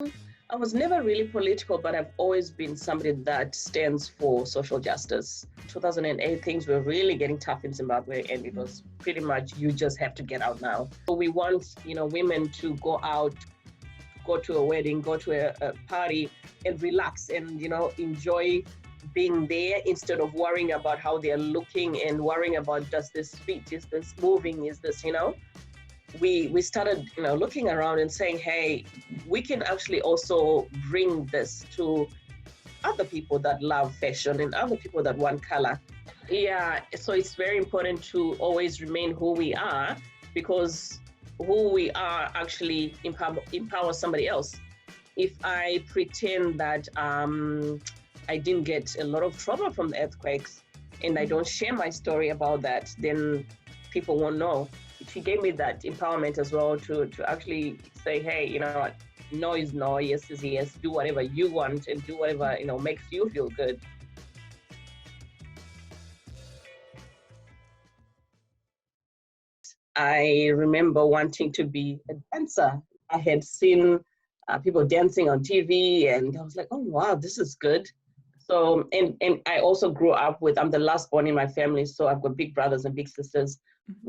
I was never really political, but I've always been somebody that stands for social justice. 2008, things were really getting tough in Zimbabwe, and it was pretty much, you just have to get out now. So we want, women to go out, go to a wedding, go to a party and relax and, enjoy being there instead of worrying about how they're looking and worrying about, does this fit, is this moving, is this, we started, looking around and saying, hey, we can actually also bring this to other people that love fashion and other people that want color. Yeah, so it's very important to always remain who we are, because who we are actually empowers somebody else. If I pretend that I didn't get a lot of trauma from the earthquakes and I don't share my story about that, then people won't know. She gave me that empowerment as well to actually say, hey, you know what, no is no, yes is yes, do whatever you want and do whatever, makes you feel good. I remember wanting to be a dancer. I had seen people dancing on TV and I was like, oh, wow, this is good. So, and I also grew up with, I'm the last born in my family, so I've got big brothers and big sisters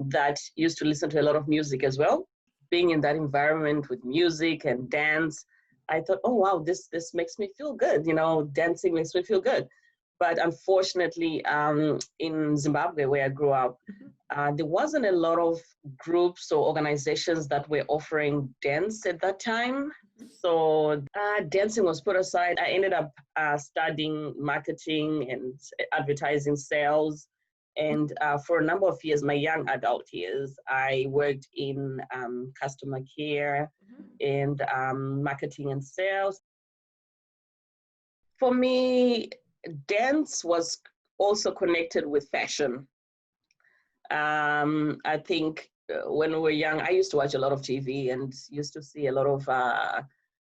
that used to listen to a lot of music as well. Being in that environment with music and dance, I thought, oh, wow, this makes me feel good. Dancing makes me feel good. But unfortunately, in Zimbabwe, where I grew up, there wasn't a lot of groups or organizations that were offering dance at that time. So dancing was put aside. I ended up studying marketing and advertising sales. And for a number of years, my young adult years, I worked in customer care and marketing and sales. For me, dance was also connected with fashion. I think when we were young, I used to watch a lot of TV and used to see a lot of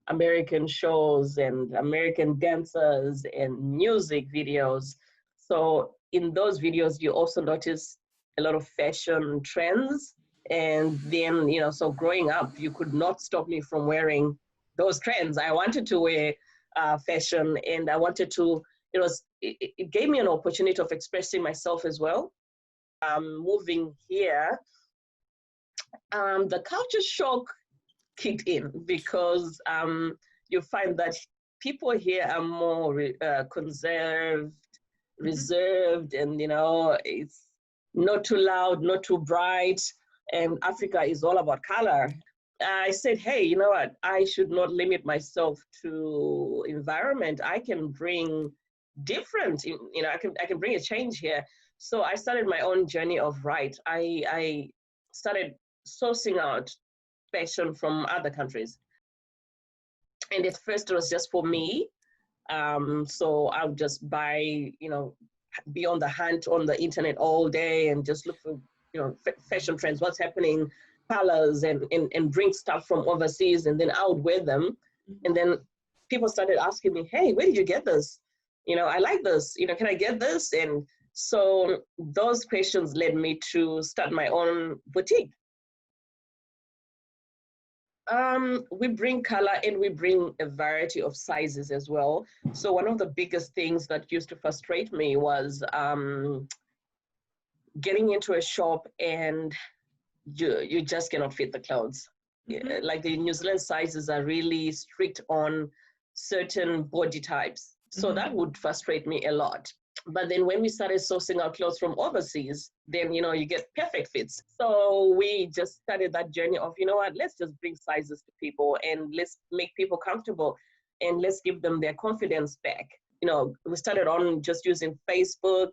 American shows and American dancers and music videos. So in those videos, you also notice a lot of fashion trends. And then, so growing up, you could not stop me from wearing those trends. I wanted to wear fashion, and I wanted to, it gave me an opportunity of expressing myself as well. Moving here, the culture shock kicked in because you find that people here are more conserved, reserved, and it's not too loud, not too bright, and Africa is all about color. I said, hey, you know what? I should not limit myself to environment. I can bring different, I can bring a change here. So I started my own journey of I started sourcing out fashion from other countries. And at first it was just for me. So I would just buy, be on the hunt on the internet all day and just look for, fashion trends, what's happening, colors, and bring stuff from overseas. And then I would wear them. And then people started asking me, hey, where did you get this? I like this, can I get this? And so those questions led me to start my own boutique. We bring color and we bring a variety of sizes as well. So one of the biggest things that used to frustrate me was getting into a shop and you just cannot fit the clothes. Like the New Zealand sizes are really strict on certain body types. So that would frustrate me a lot. But then when we started sourcing our clothes from overseas, then, you get perfect fits. So we just started that journey of, let's just bring sizes to people and let's make people comfortable and let's give them their confidence back. We started on just using Facebook.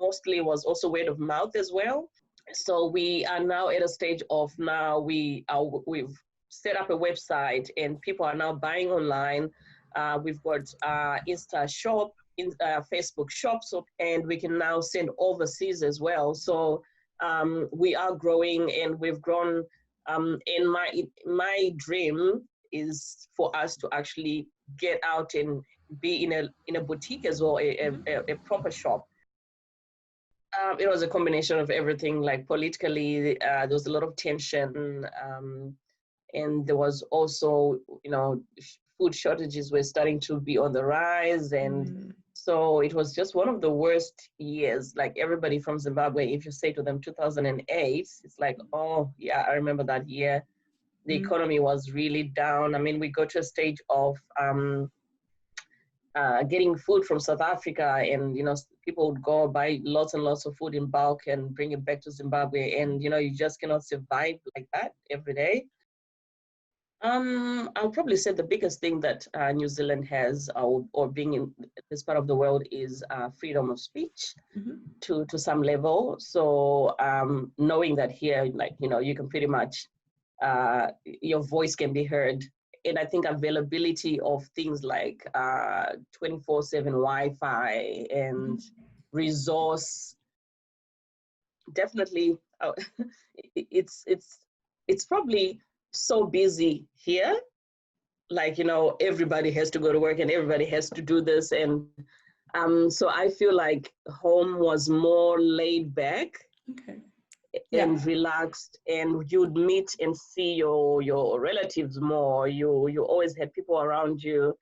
Mostly was also word of mouth as well. So we are now at a stage of we've set up a website and people are now buying online. We've got Insta shop, Facebook shops, and we can now send overseas as well. So we are growing, and we've grown. And my dream is for us to actually get out and be in a boutique as well, a proper shop. It was a combination of everything. Like politically, there was a lot of tension, and there was also, food shortages were starting to be on the rise. And so it was just one of the worst years. Like everybody from Zimbabwe, if you say to them 2008, it's like, oh yeah, I remember that year. The economy was really down. I mean, we got to a stage of getting food from South Africa, and people would go buy lots and lots of food in bulk and bring it back to Zimbabwe, and you just cannot survive like that every day. I'll probably say the biggest thing that New Zealand has, or being in this part of the world, is freedom of speech to some level. So knowing that here, like you can pretty much your voice can be heard. And I think availability of things like 24/7 Wi-Fi and resource, definitely, it's probably so busy here. Like, everybody has to go to work and everybody has to do this. And so I feel like home was more laid back. Okay. And relaxed, and you'd meet and see your relatives more. You always had people around you.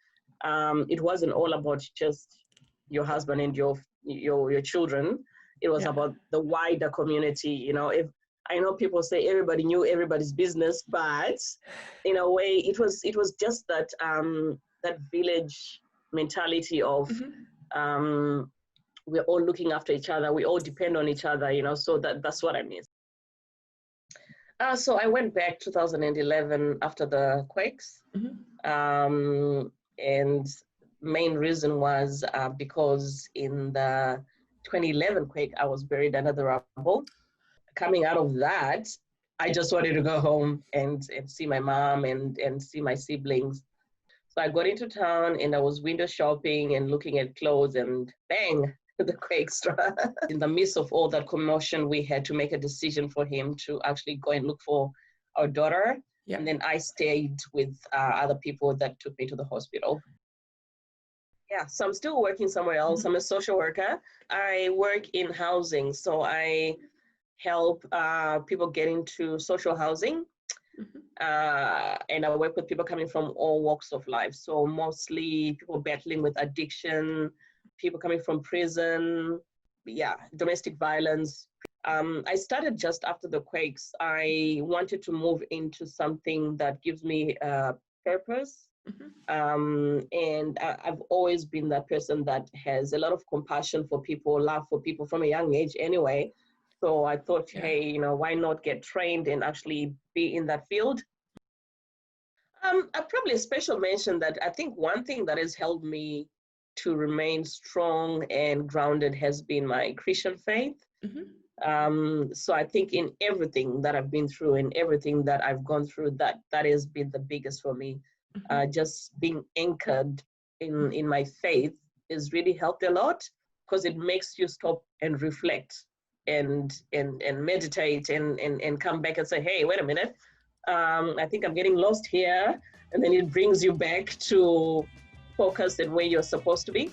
It wasn't all about just your husband and your children. It was about the wider community. If I know people say everybody knew everybody's business, but in a way it was just that that village mentality of we're all looking after each other. We all depend on each other, so that's what I miss. So I went back 2011 after the quakes. And main reason was because in the 2011 quake, I was buried under the rubble. Coming out of that, I just wanted to go home and see my mom and see my siblings. So I got into town and I was window shopping and looking at clothes, and bang, the quake struck. In the midst of all that commotion, we had to make a decision for him to actually go and look for our daughter. And then I stayed with other people that took me to the hospital. Yeah, so I'm still working somewhere else. I'm a social worker. I work in housing, so I help people get into social housing. And I work with people coming from all walks of life. So mostly people battling with addiction, people coming from prison, domestic violence. I started just after the quakes. I wanted to move into something that gives me purpose. And I've always been that person that has a lot of compassion for people, love for people from a young age anyway. So I thought, hey, why not get trained and actually be in that field? Probably a special mention that I think one thing that has helped me to remain strong and grounded has been my Christian faith. So I think in everything that I've been through and everything that I've gone through, that has been the biggest for me. Just being anchored in my faith has really helped a lot, because it makes you stop and reflect and meditate and come back and say, hey, wait a minute, I think I'm getting lost here. And then it brings you back to focus and where you're supposed to be.